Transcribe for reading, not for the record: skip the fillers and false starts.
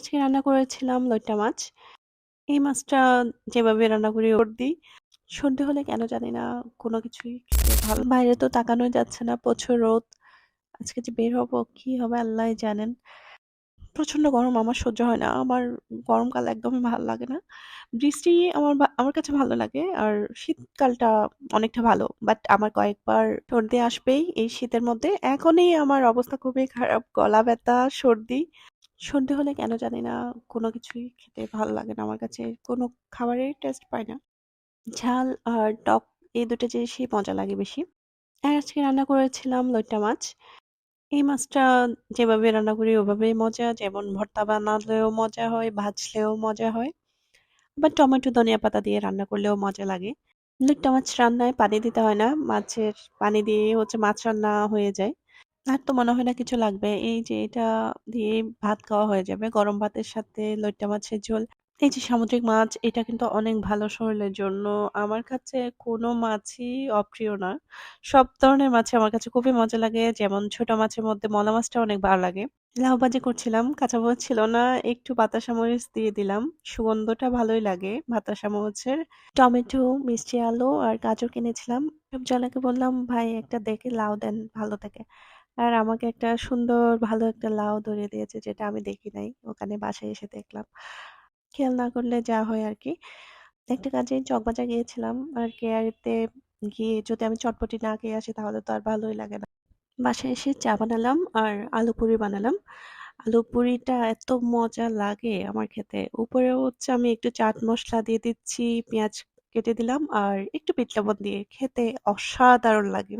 আজকে রান্না করেছিলাম লইট্টা মাছ। এই মাছটা যেভাবে রান্না করি দিই। সন্ধে হলে কেন জানি না কোনো কিছুই খেতে বাইরে তো তাকানোই যাচ্ছে না, প্রচুর রোদ। আজকে যে বের হবো, কি হবে আল্লাহই জানেন। প্রচন্ড গরম আমার সহ্য হয় না। আমার গরমকাল একদমই ভাল লাগে না। বৃষ্টি আমার কাছে ভালো লাগে। আর শীতকালটা অনেকটা ভালো। বাট আমার কয়েকবার সর্দি আসবেই এই শীতের মধ্যে। এখনই আমার অবস্থা খুবই খারাপ। গলা ব্যথা, সর্দি। সন্ধে হলে কেন জানি না কোনো কিছুই খেতে ভালো লাগে না আমার কাছে। কোনো খাবারের টেস্ট পাই না। ঝাল আর টক এই ২ টা জিনিসই মজা লাগে বেশি। আর আজকে রান্না করেছিলাম লইট্টা মাছ। এই মাছটা যেভাবে রান্না করি ওভাবেই মজা। যেমন ভর্তা বানালেও মজা হয়, ভাজলেও মজা হয়। আবার টমেটো, ধনিয়া পাতা দিয়ে রান্না করলেও মজা লাগে। লইট্টা মাছ রান্নায় পানি দিতে হয় না। মাছের পানি দিয়ে হচ্ছে মাছ রান্না হয়ে যায়। আর তো মনে হয় না কিছু লাগবে। এই যে এটা দিয়ে ভাত খাওয়া হয়ে যাবে। গরম ভাতের সাথে লইট্টা মাছের ঝোল। এই যে সামুদ্রিক মাছ, এটা কিন্তু অনেক ভালো শরীরের জন্য। আমার কাছে কোনো মাছই অপ্রিয় না। সব ধরনের মাছই আমার কাছে খুবই মজা লাগে। যেমন ছোট মাছের মধ্যে মলা মাছটা অনেক ভালো লাগে। লাউ ভাজি করছিলাম, কাঁচামরিচ ছিল না। একটু বাতাসা মরিচ দিয়ে দিলাম। সুগন্ধটা ভালোই লাগে বাতাসা মরিচের। টমেটো, মিষ্টি আলু আর গাজর কিনেছিলাম। সবজিওয়ালাকে বললাম, "ভাই একটা দেখে লাউ দেন ভালো দেখে।" আর আমাকে একটা সুন্দর ভালো একটা লাউ ধরিয়ে দিয়েছে, যেটা আমি দেখি নাই। ওখানে বাসায় এসে দেখলাম। খেয়াল না করলে যা হয় আরকি। একটা কাজে চকবাজার গিয়েছিলাম। আর কেয়ারিতে গিয়ে যদি আমি চটপটি না খেয়ে আসি তাহলে তো আর ভালোই লাগে না। বাসায় এসে চা বানালাম আর আলু পুরি বানালাম। আলু পুরিটা এত মজা লাগে আমার খেতে। উপরে হচ্ছে আমি একটু চাট মসলা দিয়ে দিচ্ছি, পেঁয়াজ কেটে দিলাম আর একটু বিট লবণ দিয়ে খেতে অসাধারণ লাগে।